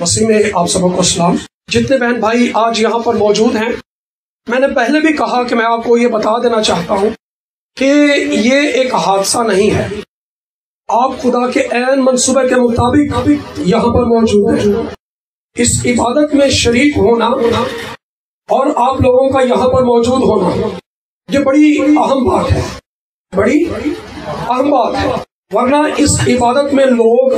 مسیح میں آپ سب کو سلام۔ جتنے بہن بھائی آج یہاں پر موجود ہیں، میں نے پہلے بھی کہا کہ میں آپ کو یہ بتا دینا چاہتا ہوں کہ یہ ایک حادثہ نہیں ہے۔ آپ خدا کے عین منصوبے کے مطابق یہاں پر موجود ہیں۔ اس عبادت میں شریک ہونا اور آپ لوگوں کا یہاں پر موجود ہونا یہ بڑی اہم بات ہے، بڑی اہم بات ہے، ورنہ اس عبادت میں لوگ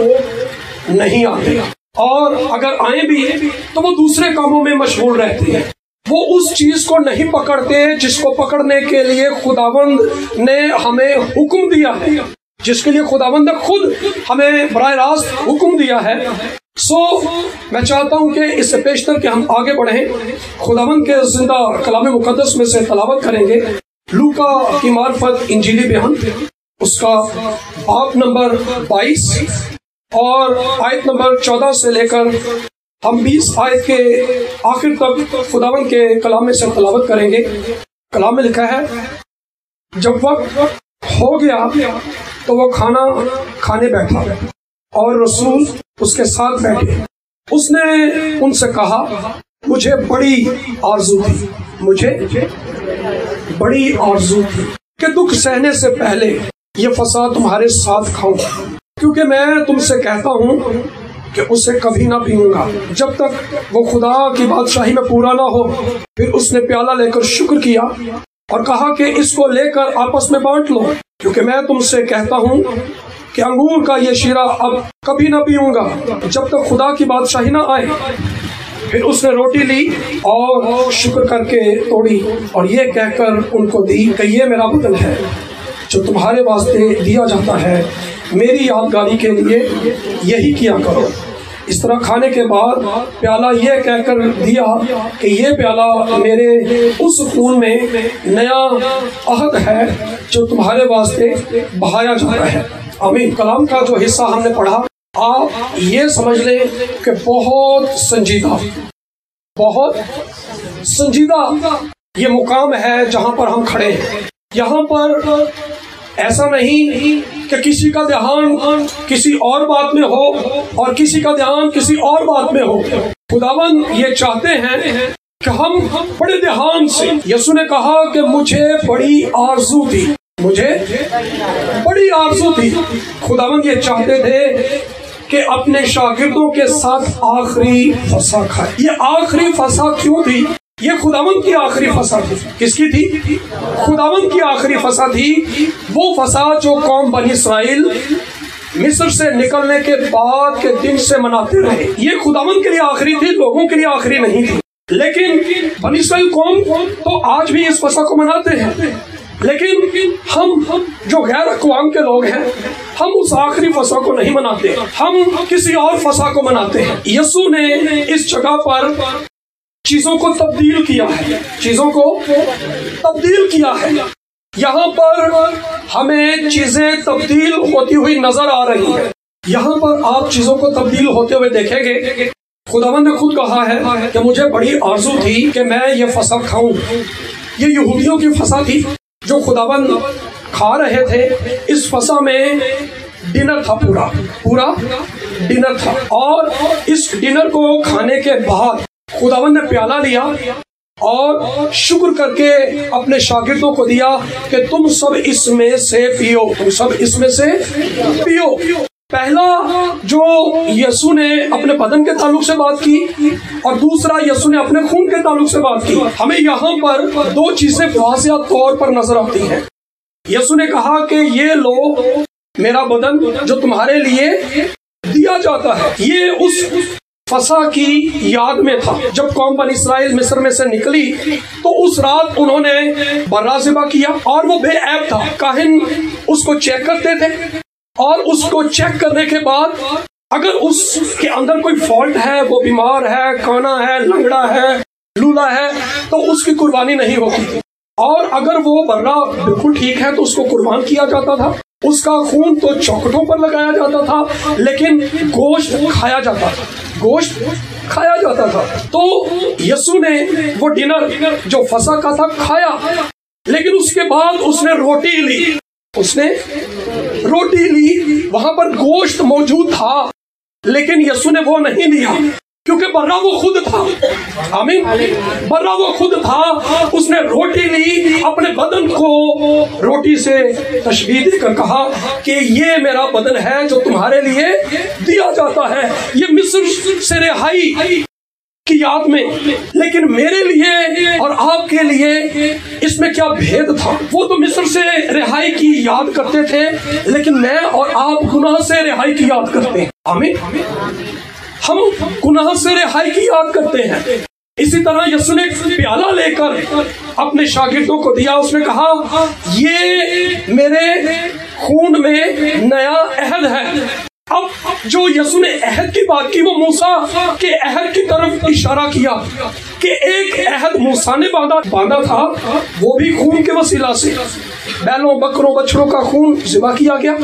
نہیں آتے، اور اگر آئیں بھی تو وہ دوسرے کاموں میں مشغول رہتے ہیں۔ وہ اس چیز کو نہیں پکڑتے جس کو پکڑنے کے لیے خداوند نے ہمیں حکم دیا ہے، جس کے لیے خداوند نے خود ہمیں براہ راست حکم دیا ہے۔ میں چاہتا ہوں کہ اس سے پیشتر کہ ہم آگے بڑھیں، خداوند کے زندہ کلام مقدس میں سے تلاوت کریں گے۔ لوکا کی معرفت انجیلی بیان، اس کا باب نمبر 22 اور آیت نمبر 14 سے لے کر ہم 20 آیت کے آخر تک خداوند کے کلام میں سے تلاوت کریں گے۔ کلام میں لکھا ہے، جب وقت ہو گیا تو وہ کھانا کھانے بیٹھا اور رسول اس کے ساتھ بیٹھے۔ اس نے ان سے کہا، مجھے بڑی آرزو تھی، مجھے بڑی آرزو تھی کہ دکھ سہنے سے پہلے یہ فساد تمہارے ساتھ کھاؤں، کیونکہ میں تم سے کہتا ہوں کہ اسے کبھی نہ پیوں گا جب تک وہ خدا کی بادشاہی میں پورا نہ ہو۔ پھر اس نے پیالہ لے کر شکر کیا اور کہا کہ اس کو لے کر آپس میں بانٹ لو، کیونکہ میں تم سے کہتا ہوں کہ انگور کا یہ شیرہ اب کبھی نہ پیوں گا جب تک خدا کی بادشاہی نہ آئے۔ پھر اس نے روٹی لی اور شکر کر کے توڑی اور یہ کہہ کر ان کو دی کہ یہ میرا بدن ہے جو تمہارے واسطے دیا جاتا ہے، میری یادگاری کے لیے یہی کیا کرو۔ اس طرح کھانے کے بعد پیالہ یہ کہہ کر دیا کہ یہ پیالہ میرے اس خون میں نیا عہد ہے جو تمہارے واسطے بہایا جاتا ہے۔ آمین۔ کلام کا جو حصہ ہم نے پڑھا، آپ یہ سمجھ لیں کہ بہت سنجیدہ یہ مقام ہے جہاں پر ہم کھڑے ہیں۔ یہاں پر ایسا نہیں کہ کسی کا دھیان کسی اور بات میں ہو اور کسی کا دھیان کسی اور بات میں ہو۔ خداوند یہ چاہتے ہیں کہ ہم بڑے دھیان سے، یسوع نے کہا کہ مجھے بڑی آرزو تھی، مجھے بڑی آرزو تھی۔ خداوند یہ چاہتے تھے کہ اپنے شاگردوں کے ساتھ آخری فسح کھائے۔ یہ آخری فسح کیوں تھی؟ یہ خداوند کی آخری فسح تھی۔ کس کی تھی؟ خداوند کی آخری فسح تھی، وہ فسح جو قوم بنی اسرائیل مصر سے نکلنے کے بعد کے دن سے مناتے رہے۔ یہ خداوند کے لیے آخری تھی، لوگوں کے لیے آخری نہیں تھی۔ لیکن بنی اسرائیل قوم تو آج بھی اس فسح کو مناتے ہیں، لیکن ہم جو غیر اقوام کے لوگ ہیں، ہم اس آخری فسح کو نہیں مناتے، ہم کسی اور فسح کو مناتے ہیں۔ یسوع نے اس جگہ پر چیزوں کو تبدیل کیا ہے، چیزوں کو تبدیل کیا ہے۔ یہاں پر ہمیں چیزیں تبدیل ہوتی ہوئی نظر آ رہی ہیں۔ یہاں پر آپ چیزوں کو تبدیل ہوتے ہوئے دیکھیں گے۔ خداوند نے خود کہا ہے کہ مجھے بڑی آرزو تھی کہ میں یہ فسح کھاؤں۔ یہ یہودیوں کی فسح تھی جو خداوند کھا رہے تھے۔ اس فسح میں ڈنر تھا، پورا ڈنر تھا، اور اس ڈنر کو کھانے کے بعد خداوند نے پیالہ لیا اور شکر کر کے اپنے شاگردوں کو دیا کہ تم سب اس میں سے پیو، تم سب اس میں سے پیو۔ پہلا جو یسوع نے اپنے بدن کے تعلق سے بات کی، اور دوسرا یسوع نے اپنے خون کے تعلق سے بات کی۔ ہمیں یہاں پر دو چیزیں واضح طور پر نظر آتی ہیں۔ یسوع نے کہا کہ یہ لو میرا بدن جو تمہارے لیے دیا جاتا ہے۔ یہ اس فسح کی یاد میں تھا جب قوم بنی اسرائیل مصر میں سے نکلی تو اس رات انہوں نے برا ذبح کیا، اور وہ بے عیب تھا۔ کاہن اس کو چیک کرتے تھے، اور اس کو چیک کرنے کے بعد اگر اس کے اندر کوئی فالٹ ہے، وہ بیمار ہے، کانا ہے، لنگڑا ہے، لولا ہے، تو اس کی قربانی نہیں ہوتی تھی، اور اگر وہ برا بالکل ٹھیک ہے تو اس کو قربان کیا جاتا تھا۔ اس کا خون تو چوکھٹوں پر لگایا جاتا تھا، لیکن گوشت کھایا جاتا تھا۔ تو یسوع نے وہ ڈنر جو فسح کا تھا کھایا، لیکن اس کے بعد اس نے روٹی لی، وہاں پر گوشت موجود تھا، لیکن یسوع نے وہ نہیں لیا۔ کیونکہ برا وہ خود تھا. آمین. برا وہ خود تھا. اس نے روٹی لی, اپنے بدن کو روٹی سے تشبیہ دے کر کہا کہ یہ میرا بدن ہے جو تمہارے لیے دیا جاتا ہے. یہ مصر سے رہائی کی یاد میں, لیکن میرے لیے اور آپ کے لیے اس میں کیا بھید تھا. وہ تو مصر سے رہائی کی یاد کرتے تھے, لیکن میں اور آپ گناہ سے رہائی کی یاد کرتے ہیں. آمین. ہم گناہ سے رہائی کی یاد کرتے ہیں. اسی طرح یسوع نے پیالہ لے کر اپنے شاگردوں کو دیا. اس نے کہا یہ میرے خون میں نیا عہد ہے. اب جو یسوع نے عہد کی بات کی وہ موسیٰ کے عہد کی طرف اشارہ کیا کہ ایک عہد موسیٰ نے باندھا تھا, وہ بھی خون کے وسیلہ سے بیلوں بکروں بچڑوں کا خون ذبح کیا گیا,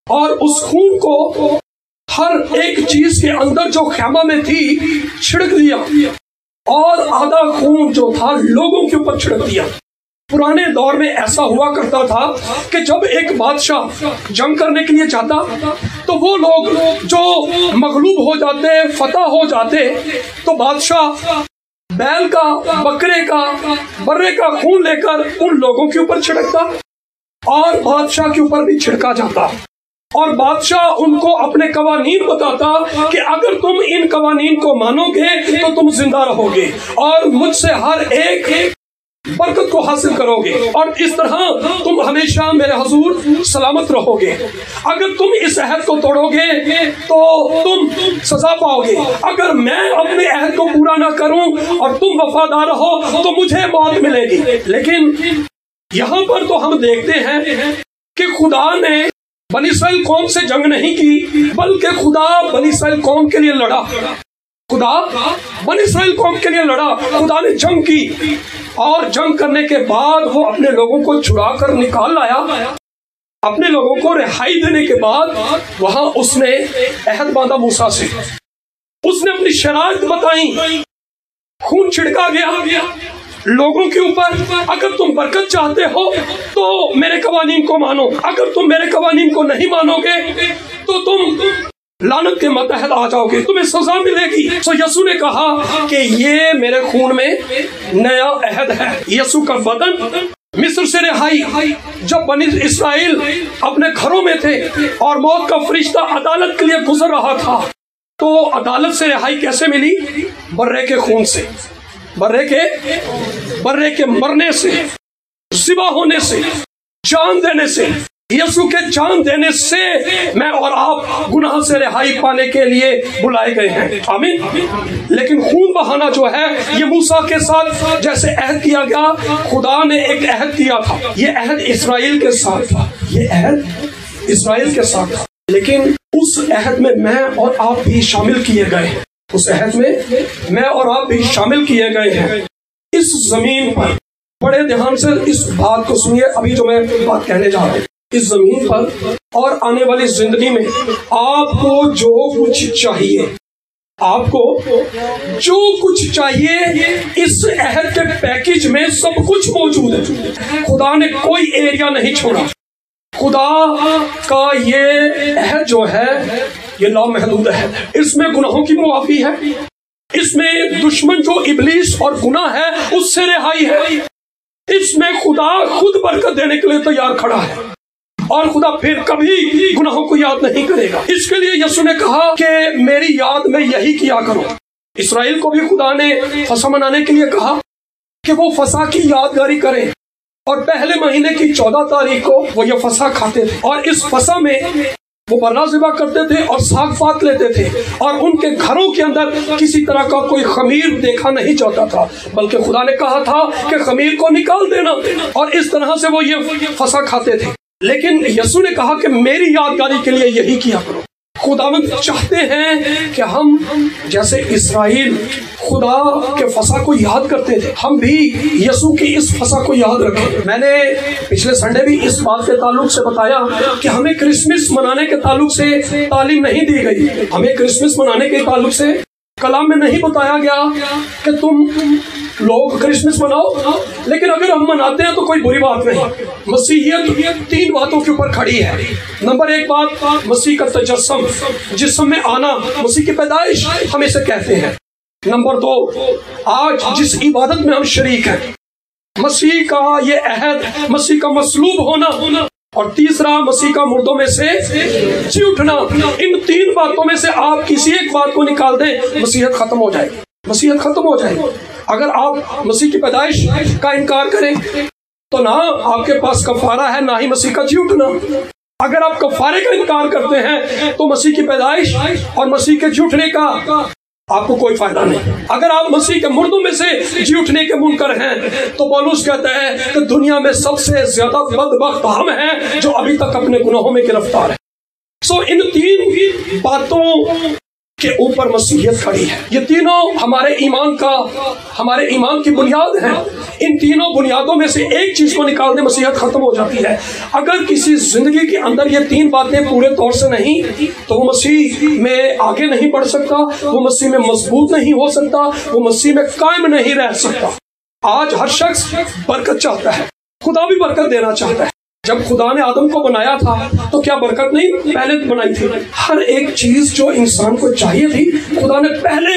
اور اس خون کو ہر ایک چیز کے اندر جو خیمہ میں تھی چھڑک دیا, اور آدھا خون جو تھا لوگوں کے اوپر چھڑک دیا. پرانے دور میں ایسا ہوا کرتا تھا کہ جب ایک بادشاہ جنگ کرنے کے لیے جاتا تو وہ لوگ جو مغلوب ہو جاتے, فتح ہو جاتے, تو بادشاہ بیل کا, بکرے کا, برے کا خون لے کر ان لوگوں کے اوپر چھڑکتا اور بادشاہ کے اوپر بھی چھڑکا جاتا, اور بادشاہ ان کو اپنے قوانین بتاتا کہ اگر تم ان قوانین کو مانو گے تو تم زندہ رہو گے اور مجھ سے ہر ایک برکت کو حاصل کرو گے, اور اس طرح تم ہمیشہ میرے حضور سلامت رہو گے. اگر تم اس عہد کو توڑو گے تو تم سزا پاؤ گے. اگر میں اپنے عہد کو پورا نہ کروں اور تم وفادار رہو تو مجھے موت ملے گی. لیکن یہاں پر تو ہم دیکھتے ہیں کہ خدا نے بنی اسرائیل قوم سے جنگ نہیں کی, بلکہ خدا بنی اسرائیل قوم کے لیے لڑا. خدا بنی اسرائیل قوم کے لیے لڑا. خدا نے جنگ کی, اور جنگ کرنے کے بعد وہ اپنے لوگوں کو چھڑا کر نکال لایا. اپنے لوگوں کو رہائی دینے کے بعد وہاں اس نے عہد باندھا موسیٰ سے. اس نے اپنی شرائط بتائیں, خون چھڑکا گیا لوگوں کے اوپر. اگر تم برکت چاہتے ہو تو میرے قوانین کو مانو, اگر تم میرے قوانین کو نہیں مانو گے تو تم لعنت کے ماتحت آ جاؤ گے, تمہیں سزا ملے گی. سو یسوع نے کہا کہ یہ میرے خون میں نیا عہد ہے. یسوع کا بدن مصر سے رہائی, جب بنی اسرائیل اپنے گھروں میں تھے اور موت کا فرشتہ عدالت کے لیے گزر رہا تھا, تو عدالت سے رہائی کیسے ملی؟ برے کے خون سے, برے کے مرنے سے, ذبح ہونے سے, جان دینے سے. یسوع کے جان دینے سے میں اور آپ گناہ سے رہائی پانے کے لیے بلائے گئے ہیں. آمین. لیکن خون بہانا جو ہے یہ موسیٰ کے ساتھ جیسے عہد کیا گیا, خدا نے ایک عہد کیا تھا. یہ عہد اسرائیل کے ساتھ تھا, یہ عہد اسرائیل کے ساتھ تھا, لیکن اس عہد میں اور آپ بھی شامل کیے گئے ہیں. اس عہد میں اور آپ بھی شامل کیے گئے ہیں. اس زمین پر بڑے دھیان سے اس بات کو سنیے, ابھی جو میں بات کہنے جا رہا ہوں. اس زمین پر اور آنے والی زندگی میں آپ کو جو کچھ چاہیے, آپ کو جو کچھ چاہیے اس عہد کے پیکج میں سب کچھ موجود ہے. خدا نے کوئی ایریا نہیں چھوڑا. خدا کا یہ عہد جو ہے یہ لامحدود عہد ہے. اس میں گناہوں کی معافی ہے, اس میں دشمن جو ابلیس اور گناہ ہے اس سے رہائی ہے. اس میں خدا خود برکت دینے کے لیے تیار کھڑا ہے, اور خدا پھر کبھی گناہوں کو یاد نہیں کرے گا. اس کے لیے یسوع نے کہا کہ میری یاد میں یہی کیا کرو. اسرائیل کو بھی خدا نے فسح منانے کے لیے کہا کہ وہ فسح کی یادگاری کریں, اور پہلے مہینے کی 14 تاریخ کو وہ یہ فسح کھاتے تھے, اور اس فسح میں وہ برا ذبح کرتے تھے اور ساگ پات لیتے تھے, اور ان کے گھروں کے اندر کسی طرح کا کوئی خمیر دیکھا نہیں جاتا تھا, بلکہ خدا نے کہا تھا کہ خمیر کو نکال دینا, اور اس طرح سے وہ یہ فسح کھاتے تھے. لیکن یسوع نے کہا کہ میری یادگاری کے لیے یہی کیا کرو. خداوند چاہتے ہیں کہ ہم جیسے اسرائیل خدا کے فسح کو یاد کرتے تھے, ہم بھی یسوع کی اس فسح کو یاد رکھیں. میں نے پچھلے سنڈے بھی اس بات کے تعلق سے بتایا کہ ہمیں کرسمس منانے کے تعلق سے تعلیم نہیں دی گئی. ہمیں کرسمس منانے کے تعلق سے کلام میں نہیں بتایا گیا کہ تم لوگ کرسمس مناؤ, لیکن اگر ہم مناتے ہیں تو کوئی بری بات نہیں. مسیحیت 3 باتوں کے اوپر کھڑی ہے. نمبر 1 بات مسیح کا تجسم, جسم میں آنا, مسیح کی پیدائش ہم اسے کہتے ہیں. نمبر 2، آج جس عبادت میں ہم شریک ہیں، مسیح کا یہ عہد، مسیح کا مصلوب ہونا، اور تیسرا مسیح کا مردوں میں سے جی اٹھنا، ان 3 باتوں میں سے آپ کسی ایک بات کو نکال دیں، مسیحیت ختم ہو جائے گی، مسیحیت ختم ہو جائے گی۔ اگر آپ مسیح کی پیدائش کا انکار کریں تو نہ آپ کے پاس کفارہ ہے، نہ ہی مسیح کا جی اٹھنا۔ اگر آپ کفارے کا انکار کرتے ہیں تو مسیح کی پیدائش اور مسیح کے جی اٹھنے کا آپ کو کوئی فائدہ نہیں۔ اگر آپ مسیح کے مردوں میں سے جی اٹھنے کے منکر ہیں تو پولس کہتا ہے کہ دنیا میں سب سے زیادہ بدبخت ہم ہیں جو ابھی تک اپنے گناہوں میں گرفتار ہیں۔ ان 3 باتوں کے اوپر مسیحیت کھڑی ہے۔ یہ تینوں ہمارے ایمان کی بنیاد ہیں۔ ان تینوں بنیادوں میں سے ایک چیز کو نکال دیں، مسیحیت ختم ہو جاتی ہے۔ اگر کسی زندگی کے اندر یہ 3 باتیں پورے طور سے نہیں تو وہ مسیح میں آگے نہیں بڑھ سکتا، وہ مسیح میں مضبوط نہیں ہو سکتا، وہ مسیح میں قائم نہیں رہ سکتا۔ آج ہر شخص برکت چاہتا ہے، خدا بھی برکت دینا چاہتا ہے۔ جب خدا نے آدم کو بنایا تھا تو کیا برکت نہیں پہلے بنائی تھی؟ ہر ایک چیز جو انسان کو چاہیے تھی خدا نے پہلے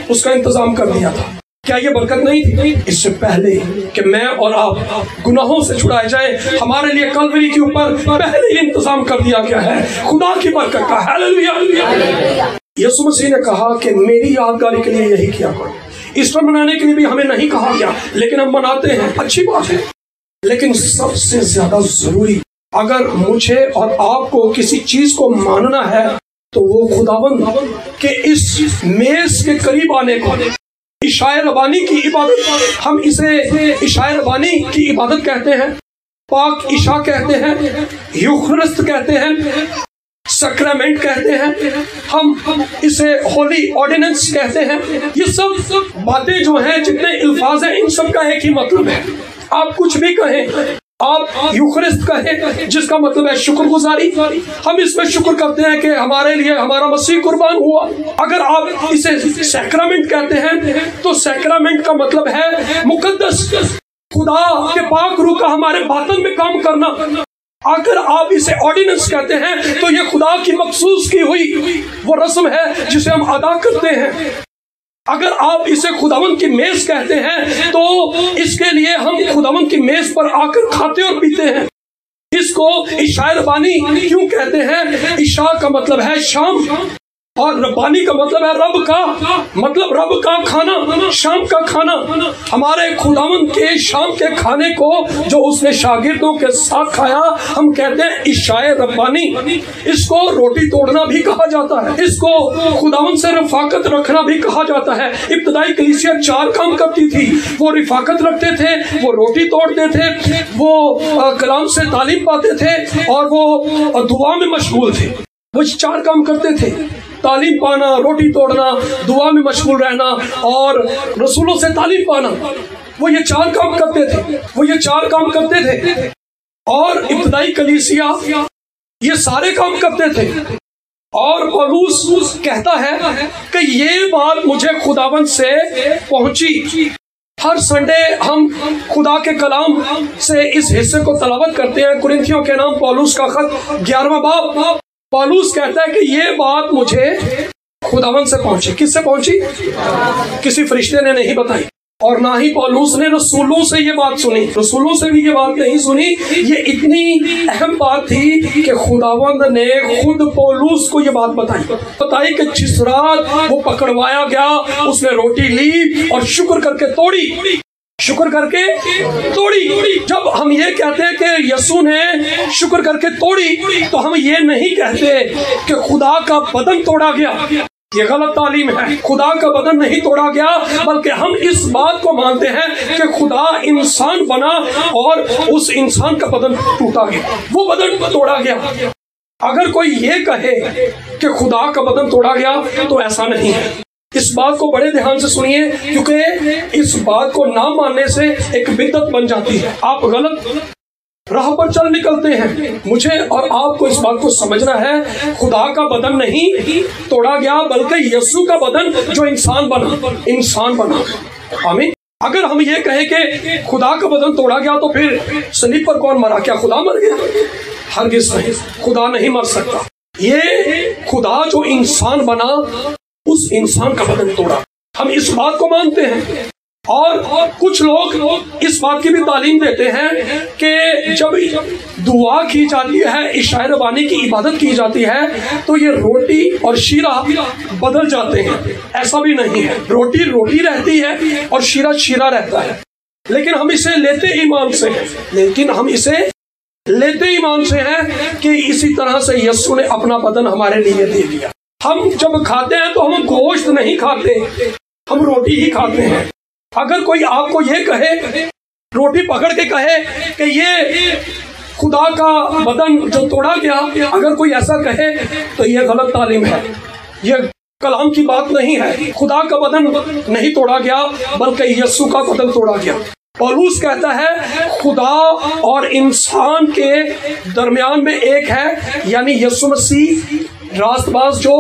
اس کا انتظام کر دیا تھا۔ کیا یہ برکت نہیں تھی؟ اس سے پہلے کہ میں اور آپ گناہوں سے چھڑائے جائیں، ہمارے لیے کلوری کے اوپر پہلے ہی انتظام کر دیا گیا ہے خدا کی برکت کا۔ ہیلیلویا۔ یسوع مسیح نے کہا کہ میری یادگاری کے لیے یہی کیا کرو۔ ایسٹر منانے کے لیے بھی ہمیں نہیں کہا گیا، لیکن ہم مناتے ہیں، اچھی بات ہے۔ لیکن سب سے زیادہ ضروری، اگر مجھے اور آپ کو کسی چیز کو ماننا ہے تو وہ خداوند کے اس میز کے قریب آنے کو، عشاء ربانی کی عبادت، ہم اسے عشاء ربانی کی عبادت کہتے ہیں، پاک عشاء کہتے ہیں، یوخرست کہتے ہیں، سیکرامنٹ کہتے ہیں، ہم اسے ہولی آرڈیننس کہتے ہیں۔ یہ سب باتیں جو ہیں، جتنے الفاظ ہیں، ان سب کا ایک ہی مطلب ہے۔ آپ کچھ بھی کہیں، آپ یوخرست کہیں جس کا مطلب ہے شکر گزاری، ہم اس میں شکر کرتے ہیں کہ ہمارے لیے ہمارا مسیح قربان ہوا۔ اگر آپ اسے سیکرامنٹ کہتے ہیں تو سیکرامنٹ کا مطلب ہے مقدس، خدا کے پاک روح کا ہمارے باطن میں کام کرنا۔ اگر آپ اسے آرڈیننس کہتے ہیں تو یہ خدا کی مخصوص کی ہوئی وہ رسم ہے جسے ہم ادا کرتے ہیں۔ اگر آپ اسے خداوند کی میز کہتے ہیں تو اس کے لیے ہم خداوند کی میز پر آ کر کھاتے اور پیتے ہیں۔ اس کو عشاء ربانی کیوں کہتے ہیں؟ عشاء کا مطلب ہے شام، اور ربانی کا مطلب ہے رب کا کھانا، شام کا کھانا۔ ہمارے خداوند کے شام کے کھانے کو جو اس نے شاگردوں کے ساتھ کھایا، ہم کہتے ہیں عشاء ربانی۔ اس کو روٹی توڑنا بھی کہا جاتا ہے، اس کو خداوند سے رفاقت رکھنا بھی کہا جاتا ہے۔ ابتدائی کلیسیا 4 کام کرتی تھی، وہ رفاقت رکھتے تھے، وہ روٹی توڑتے تھے، وہ کلام سے تعلیم پاتے تھے، اور وہ دعا میں مشغول تھے۔ وہ 4 کام کرتے تھے، تعلیم پانا، روٹی توڑنا، دعا میں مشغول رہنا اور رسولوں سے تعلیم پانا۔ وہ یہ 4 کام کرتے تھے، اور ابتدائی کلیسیا یہ سارے کام کرتے تھے۔ اور پولس کہتا ہے کہ یہ بات مجھے خداوند سے پہنچی۔ ہر سنڈے ہم خدا کے کلام سے اس حصے کو تلاوت کرتے ہیں۔ کرنتھیوں کے نام پولس کا خط 11واں باب، پولس کہتا ہے کہ یہ بات مجھے خداوند سے پہنچی۔ کس سے پہنچی؟ کسی فرشتے نے نہیں بتائی، اور نہ ہی پولس نے رسولوں سے یہ بات سنی، رسولوں سے بھی یہ بات نہیں سنی۔ یہ اتنی اہم بات تھی کہ خداوند نے خود پولس کو یہ بات بتائی کہ جس رات وہ پکڑوایا گیا اس نے روٹی لی اور شکر کر کے توڑی۔ جب ہم یہ کہتے ہیں کہ یسوع نے شکر کر کے توڑی تو ہم یہ نہیں کہتے کہ خدا کا بدن توڑا گیا، یہ غلط تعلیم ہے۔ خدا کا بدن نہیں توڑا گیا، بلکہ ہم اس بات کو مانتے ہیں کہ خدا انسان بنا اور اس انسان کا بدن ٹوٹا گیا، وہ بدن توڑا گیا۔ اگر کوئی یہ کہے کہ خدا کا بدن توڑا گیا تو ایسا نہیں ہے۔ اس بات کو بڑے دھیان سے سنیے، کیونکہ اس بات کو نہ ماننے سے ایک بدعت بن جاتی ہے، آپ غلط راہ پر چل نکلتے ہیں۔ مجھے اور آپ کو اس بات کو سمجھنا ہے، خدا کا بدن نہیں توڑا گیا، بلکہ یسوع کا بدن جو انسان بنا۔ آمین۔ اگر ہم یہ کہیں کہ خدا کا بدن توڑا گیا تو پھر صلیب پر کون مرا؟ کیا خدا مر گیا؟ ہرگز نہیں، خدا نہیں مر سکتا۔ یہ خدا جو انسان بنا، اس انسان کا بدن توڑا۔ ہم اس بات کو مانتے ہیں، اور کچھ لوگ اس بات کی بھی تعلیم دیتے ہیں کہ جب دعا کی جاتی ہے، عشاء ربانی کی عبادت کی جاتی ہے، تو یہ روٹی اور شیرہ بدل جاتے ہیں۔ ایسا بھی نہیں ہے، روٹی روٹی رہتی ہے اور شیرہ شیرہ رہتا ہے، لیکن ہم اسے لیتے ایمان سے ہیں کہ اسی طرح سے یسوع نے اپنا بدن ہمارے لیے دے دیا۔ ہم جب کھاتے ہیں تو ہم گوشت نہیں کھاتے، ہم روٹی ہی کھاتے ہیں۔ اگر کوئی آپ کو یہ کہے، روٹی پکڑ کے کہے کہ یہ خدا کا بدن جو توڑا گیا، اگر کوئی ایسا کہے تو یہ غلط تعلیم ہے، یہ کلام کی بات نہیں ہے۔ خدا کا بدن نہیں توڑا گیا بلکہ یسوع کا بدن توڑا گیا۔ پولس کہتا ہے خدا اور انسان کے درمیان میں ایک ہے، یعنی یسوع مسیح راست باز جو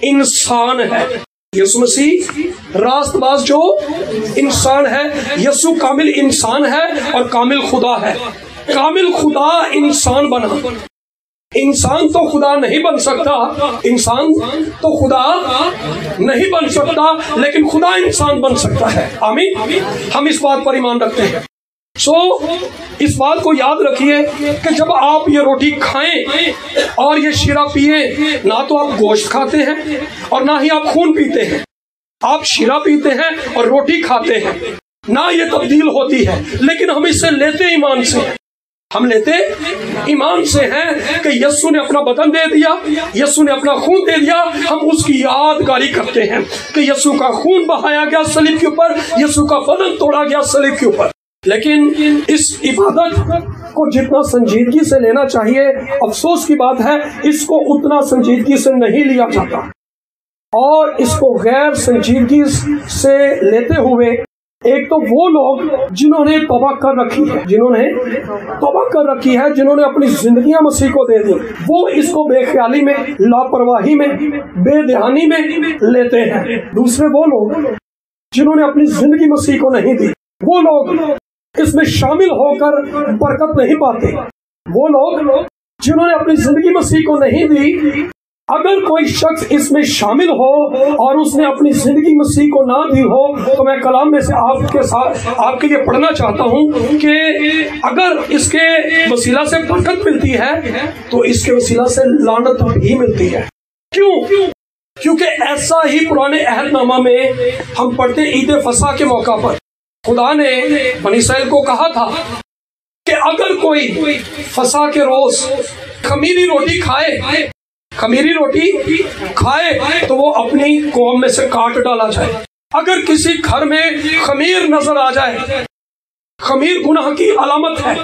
انسان ہے، یسوع مسیح راست باز جو انسان ہے۔ یسوع کامل انسان ہے اور کامل خدا ہے۔ کامل خدا انسان بنا، انسان تو خدا نہیں بن سکتا، انسان تو خدا نہیں بن سکتا، لیکن خدا انسان بن سکتا ہے۔ آمین، ہم اس بات پر ایمان رکھتے ہیں۔ اس بات کو یاد رکھیے کہ جب آپ یہ روٹی کھائیں اور یہ شیرہ پیئیں، نہ تو آپ گوشت کھاتے ہیں اور نہ ہی آپ خون پیتے ہیں، آپ شیرہ پیتے ہیں اور روٹی کھاتے ہیں، نہ یہ تبدیل ہوتی ہے، لیکن ہم اسے لیتے ایمان سے ہیں۔ ہم لیتے ایمان سے ہیں کہ یسوع نے اپنا بدن دے دیا، یسوع نے اپنا خون دے دیا، ہم اس کی یادگاری کرتے ہیں کہ یسوع کا خون بہایا گیا صلیب کے اوپر، یسوع کا بدن توڑا گیا صلیب کے اوپر۔ لیکن اس عبادت کو جتنا سنجیدگی سے لینا چاہیے، افسوس کی بات ہے اس کو اتنا سنجیدگی سے نہیں لیا جاتا، اور اس کو غیر سنجیدگی سے لیتے ہوئے ایک تو وہ لوگ جنہوں نے توبہ کر رکھی ہے، جنہوں نے اپنی زندگیاں مسیح کو دے دی، وہ اس کو بے خیالی میں، لاپرواہی میں، بے دھیانی میں لیتے ہیں۔ دوسرے وہ لوگ جنہوں نے اپنی زندگی مسیح کو نہیں دی، وہ لوگ اس میں شامل ہو کر برکت نہیں پاتے۔ وہ لوگ جنہوں نے اپنی زندگی مسیح کو نہیں دی، اگر کوئی شخص اس میں شامل ہو اور اس نے اپنی زندگی مسیح کو نہ دی ہو، تو میں کلام میں سے آپ کے لیے پڑھنا چاہتا ہوں کہ اگر اس کے وسیلہ سے برکت ملتی ہے تو اس کے وسیلہ سے لعنت بھی ملتی ہے۔ کیوں؟ کیونکہ ایسا ہی پرانے عہد نامہ میں ہم پڑھتے عید فصح کے موقع پر خدا نے بنی اسرائیل کو کہا تھا کہ اگر کوئی فصح کے روز خمیری روٹی کھائے تو وہ اپنی قوم میں سے کاٹ ڈالا جائے۔ اگر کسی گھر میں خمیر نظر آ جائے، خمیر گناہ کی علامت ہے،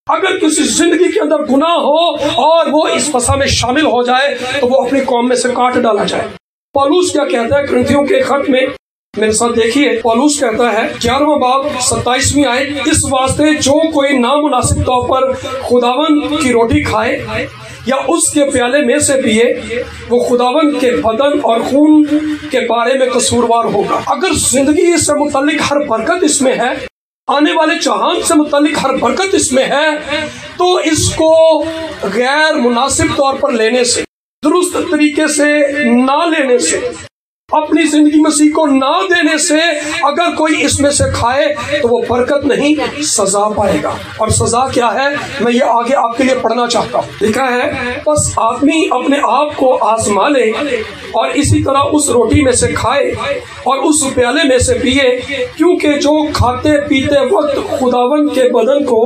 اگر کسی زندگی کے اندر گناہ ہو اور وہ اس فصح میں شامل ہو جائے تو وہ اپنی قوم میں سے کاٹ ڈالا جائے۔ پولس کیا کہتا ہے کرنتھیوں کے خط میں؟ میرے ساتھ دیکھیے، پولس کہتا ہے 11واں باب 27ویں آیت، اس واسطے جو کوئی نامناسب طور پر خداوند کی روٹی کھائے یا اس کے پیالے میں سے پیے، وہ خداوند کے بدن اور خون کے بارے میں قصوروار ہوگا۔ اگر زندگی سے متعلق ہر برکت اس میں ہے، آنے والے جہان سے متعلق ہر برکت اس میں ہے، تو اس کو غیر مناسب طور پر لینے سے، درست طریقے سے نہ لینے سے، اپنی زندگی مسیح کو نہ دینے سے اگر کوئی اس میں سے کھائے تو وہ برکت نہیں، سزا پائے گا۔ اور سزا کیا ہے میں یہ آگے آپ کے لیے پڑھنا چاہتا ہوں۔ لکھا ہے بس آدمی اپنے آپ کو آزما لے اور اسی طرح اس روٹی میں سے کھائے اور اس پیالے میں سے پیے، کیونکہ جو کھاتے پیتے وقت خداوند کے بدن کو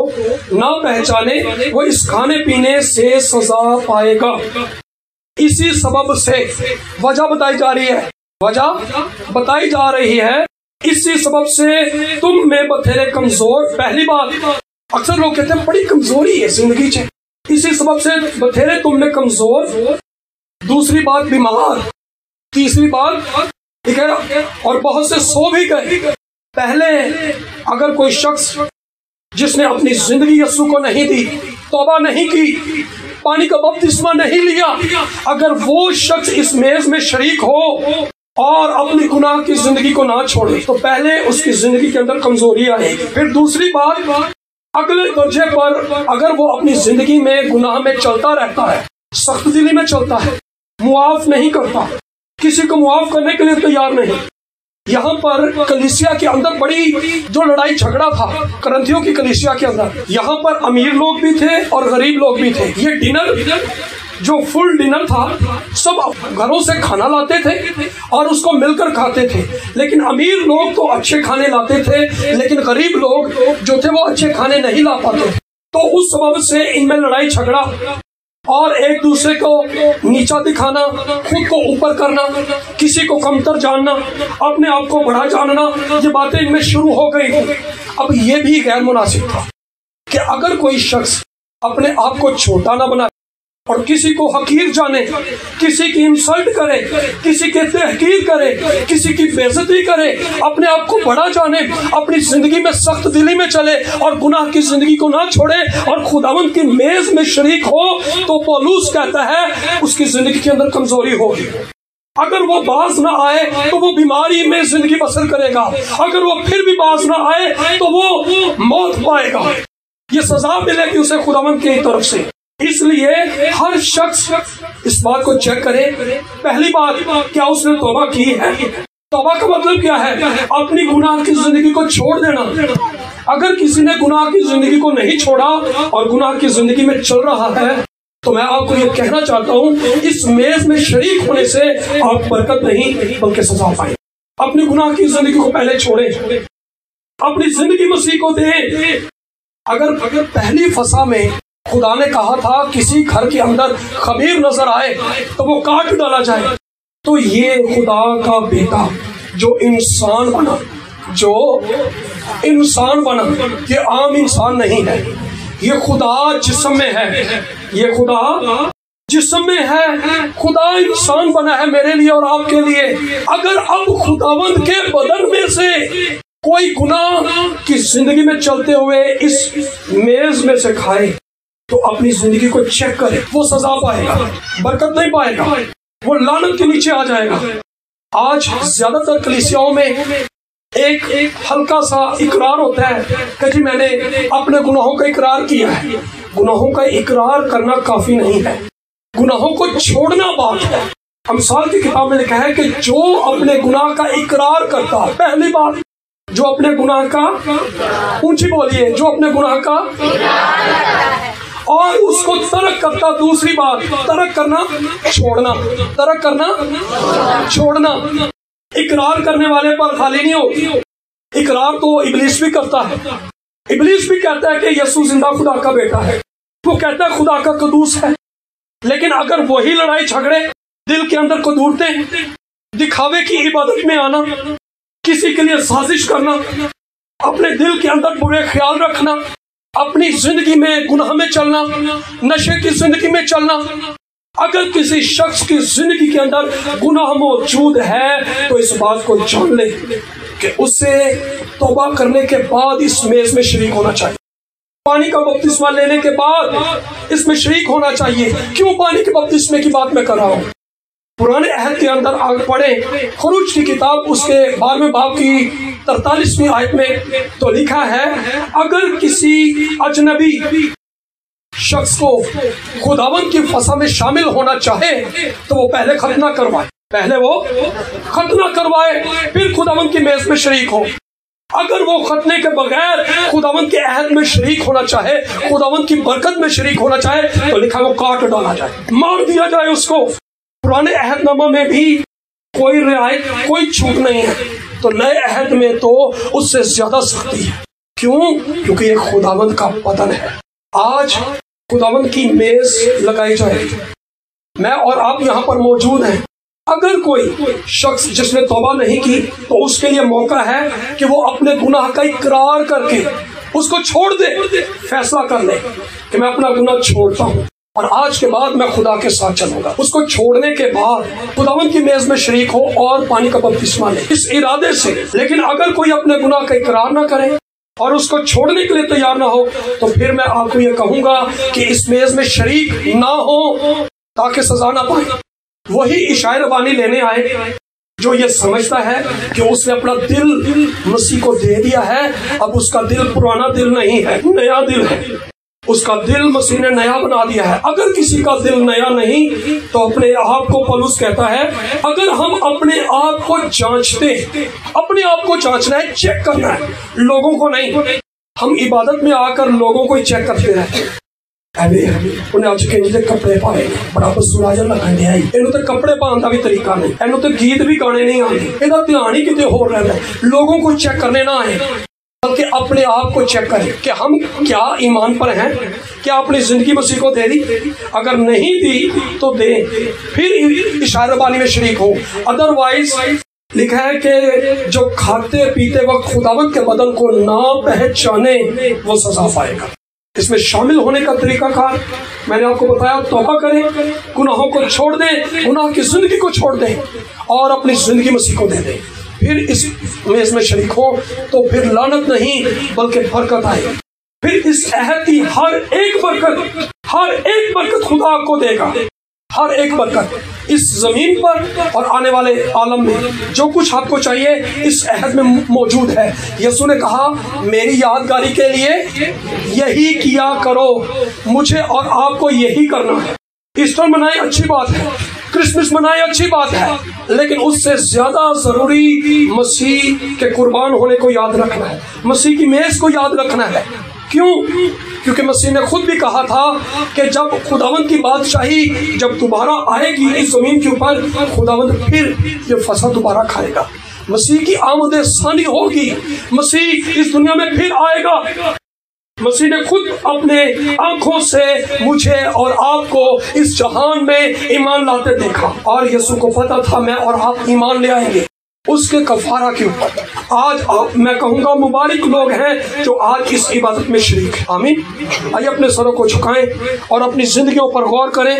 نہ پہچانے وہ اس کھانے پینے سے سزا پائے گا۔ اسی سبب سے وجہ بتائی جا رہی ہے، اسی سبب سے تم میں بتھیرے کمزور۔ پہلی بات، اکثر لوگ کہتے ہیں بڑی کمزوری ہے زندگی چ، اسی سبب سے بتھیرے تم میں کمزور۔ دوسری بات بیمار، تیسری بات ٹھیک ہے، اور بہت سے سو بھی گئے۔ پہلے اگر کوئی شخص جس نے اپنی زندگی یسوع کو نہیں دی، توبہ نہیں کی، پانی کا بپتسمہ نہیں لیا، اگر وہ شخص اس میز میں شریک ہو اور اپنی گناہ کی زندگی کو نہ چھوڑے تو پہلے اس کی زندگی کے اندر کمزوری آئے گی۔ پھر دوسری بات، اگلے درجے پر اگر وہ اپنی زندگی میں گناہ میں چلتا رہتا ہے، سخت دلی میں چلتا ہے، معاف نہیں کرتا، کسی کو معاف کرنے کے لیے تیار نہیں، یہاں پر کلیسیا کے اندر بڑی جو لڑائی جھگڑا تھا کرنتھیوں کی کلیسیا کے اندر، یہاں پر امیر لوگ بھی تھے اور غریب لوگ بھی تھے۔ یہ ڈنر جو فل ڈنر تھا، سب گھروں سے کھانا لاتے تھے اور اس کو مل کر کھاتے تھے، لیکن امیر لوگ تو اچھے کھانے لاتے تھے، لیکن غریب لوگ جو تھے وہ اچھے کھانے نہیں لا پاتے۔ تو اس سبب سے ان میں لڑائی جھگڑا اور ایک دوسرے کو نیچا دکھانا، خود کو اوپر کرنا، کسی کو کمتر جاننا، اپنے آپ کو بڑا جاننا، یہ باتیں ان میں شروع ہو گئی تھی۔ اب یہ بھی غیر مناسب تھا کہ اگر کوئی شخص اپنے آپ کو چھوٹا نہ بنائے اور کسی کو حقیر جانے، کسی کی انسلٹ کرے، کسی کی تحقیر کرے، کسی کی بے عزتی کرے، اپنے آپ کو بڑا جانے، اپنی زندگی میں سخت دلی میں چلے اور گناہ کی زندگی کو نہ چھوڑے اور خداوند کی میز میں شریک ہو، تو پولس کہتا ہے اس کی زندگی کے اندر کمزوری ہوگی۔ اگر وہ باز نہ آئے تو وہ بیماری میں زندگی بسر کرے گا، اگر وہ پھر بھی باز نہ آئے تو وہ موت پائے گا، یہ سزا ملے گی اسے خداوند کی طرف سے۔ اس لیے ہر شخص اس بات کو چیک کرے، پہلی بات کیا اس نے توبہ کی ہے۔ توبہ کا مطلب کیا ہے؟ اپنی گناہ کی زندگی کو چھوڑ دینا۔ اگر کسی نے گناہ کی زندگی کو نہیں چھوڑا اور گناہ کی زندگی میں چل رہا ہے تو میں آپ کو یہ کہنا چاہتا ہوں، اس میز میں شریک ہونے سے آپ برکت نہیں بلکہ سزا پائیں۔ اپنی گناہ کی زندگی کو پہلے چھوڑیں، اپنی زندگی مسیح کو دیں۔ اگر پہلی فسا میں خدا نے کہا تھا کسی گھر کے اندر خمیر نظر آئے تو وہ کاٹ ڈالا جائے، تو یہ خدا کا بیٹا جو انسان بنا، یہ عام انسان نہیں ہے، یہ خدا جسم میں ہے، یہ خدا جسم میں ہے، خدا انسان بنا ہے میرے لیے اور آپ کے لیے۔ اگر اب خداوند کے بدن میں سے کوئی گناہ کی زندگی میں چلتے ہوئے اس میز میں سے کھائے تو اپنی زندگی کو چیک کرے، وہ سزا پائے گا، برکت نہیں پائے گا، وہ لعنت کے نیچے آ جائے گا۔ آج زیادہ تر کلیسیاؤں میں ایک ہلکا سا اقرار ہوتا ہے کہ جی میں نے اپنے گناہوں کا اقرار کیا ہے۔ گناہوں کا اقرار کرنا کافی نہیں ہے، گناہوں کو چھوڑنا بات ہے۔ امثال کی کتاب میں لکھا ہے کہ جو اپنے گناہ کا اقرار کرتا، پہلی بات جو اپنے گناہ کا، اونچی بولیے، جو اپنے گناہ کا اور اس کو ترک کرتا، دوسری بات ترک کرنا چھوڑنا، ترک کرنا چھوڑنا۔ اقرار کرنے والے پر خالی نہیں ہوتی، اقرار تو ابلیس بھی کرتا ہے۔ ابلیس بھی کہتا ہے کہ یسوع زندہ خدا کا بیٹا ہے، وہ کہتا ہے خدا کا قدوس ہے، لیکن اگر وہی لڑائی جھگڑے دل کے اندر قدورتیں، دکھاوے کی عبادت میں آنا، کسی کے لیے سازش کرنا، اپنے دل کے اندر برے خیال رکھنا، اپنی زندگی میں گناہ میں چلنا، نشے کی زندگی میں چلنا، اگر کسی شخص کی زندگی کے اندر گناہ موجود ہے تو اس بات کو جان لے کہ اسے توبہ کرنے کے بعد اس میز میں شریک ہونا چاہیے، پانی کا بپتسمہ لینے کے بعد اس میں شریک ہونا چاہیے۔ کیوں پانی کے بپتسمے کی بات میں کر رہا ہوں؟ پرانے عہد کے اندر آگ پڑھیں، خروج کی کتاب اس کے 12ویں باب کی 43ویں آیت میں تو لکھا ہے، اگر کسی اجنبی شخص کو خداوند کی فسا میں شامل ہونا چاہے تو وہ پہلے ختنہ کروائے، پہلے وہ ختنہ کروائے، پھر خداوند کی میز میں شریک ہو۔ اگر وہ ختنے کے بغیر خداوند کے عہد میں شریک ہونا چاہے، خداوند کی برکت میں شریک ہونا چاہے، تو لکھا وہ کاٹ ڈالا جائے، مار دیا جائے اس کو۔ پرانے عہد نامہ میں بھی کوئی رعایت، کوئی چھوٹ نہیں ہے، تو نئے عہد میں تو اس سے زیادہ سختی ہے۔ کیوں؟ کیونکہ یہ خداوند کا بدن ہے۔ آج خداوند کی میز لگائی جائے، میں اور آپ یہاں پر موجود ہیں۔ اگر کوئی شخص جس نے توبہ نہیں کی تو اس کے لیے موقع ہے کہ وہ اپنے گناہ کا اقرار کر کے اس کو چھوڑ دے، فیصلہ کر لے کہ میں اپنا گناہ چھوڑتا ہوں اور آج کے بعد میں خدا کے ساتھ چلوں گا۔ اس کو چھوڑنے کے بعد خداوند کی میز میں شریک ہو اور پانی کا بپتسمہ لے اس ارادے سے۔ لیکن اگر کوئی اپنے گناہ کا اقرار نہ کرے اور اس کو چھوڑنے کے لیے تیار نہ ہو تو پھر میں آپ کو یہ کہوں گا کہ اس میز میں شریک نہ ہو تاکہ سزا نہ پائے۔ وہی عشاء ربانی لینے آئے جو یہ سمجھتا ہے کہ اس نے اپنا دل مسیح کو دے دیا ہے، اب اس کا دل پرانا دل نہیں ہے، نیا دل ہے۔ اس کا دل مسیح نے نیا بنا دیا ہے۔ اگر کسی کا دل نیا نہیں تو اپنے آپ کو پولس کہتا ہے اگر ہم اپنے آپ کو جانچتے، اپنے آپ کو جانچنا ہے، چیک کرنا ہے، لوگوں کو نہیں۔ ہم عبادت میں آ کر لوگوں کو ہی چیک کرتے رہتے ہیں۔ انہیں آج کے کپڑے پائے بڑا بسورا جا لگن آئی، انہوں تے کپڑے پاؤں کا بھی طریقہ نہیں، انہوں تے گیت بھی گانے نہیں آتے، یہ دھیان ہی کتنے ہو رہا ہے۔ لوگوں کو چیک کرنے نہ آئے بلکہ اپنے آپ کو چیک کریں کہ ہم کیا ایمان پر ہیں، کیا اپنی زندگی مسیح کو دے دی، اگر نہیں دی تو دیں، پھر اشارہ بانی میں شریک ہو۔ ادروائز لکھا ہے کہ جو کھاتے پیتے وقت خداوند کے بدن کو نہ پہچانے وہ سزا پائے گا۔ اس میں شامل ہونے کا طریقہ کار میں نے آپ کو بتایا، توبہ کریں، گناہوں کو چھوڑ دیں، گناہ کی زندگی کو چھوڑ دیں اور اپنی زندگی مسیح کو دے دیں، پھر اس میز میں شریک ہو تو پھر لعنت نہیں بلکہ برکت آئے گی۔ پھر اس عہد کی ہر ایک برکت خدا آپ کو دے گا، ہر ایک برکت اس زمین پر اور آنے والے عالم میں جو کچھ آپ کو چاہیے اس عہد میں موجود ہے۔ یسوع نے کہا میری یادگاری کے لیے یہی کیا کرو، مجھے اور آپ کو یہی کرنا ہے۔ ایسٹر منائے اچھی بات ہے، کرسمس منائے اچھی بات ہے، لیکن اس سے زیادہ ضروری مسیح کے قربان ہونے کو یاد رکھنا ہے، مسیح کی میز کو یاد رکھنا ہے۔ کیوں؟ کیونکہ مسیح نے خود بھی کہا تھا کہ جب خداوند کی بادشاہی جب دوبارہ آئے گی اس زمین کے اوپر، خداوند پھر یہ فصل دوبارہ کھائے گا، مسیح کی آمد ثانی ہوگی، مسیح اس دنیا میں پھر آئے گا۔ مسیح نے خود اپنے آنکھوں سے مجھے اور آپ کو اس جہان میں ایمان لاتے دیکھا، اور یسوع کو پتا تھا میں اور آپ ایمان لے آئیں گے اس کے کفارہ کے اوپر۔ آج میں کہوں گا مبارک لوگ ہیں جو آج اس عبادت میں شریک ہیں۔ آمین۔ آئیے اپنے سروں کو جھکائیں اور اپنی زندگیوں پر غور کریں۔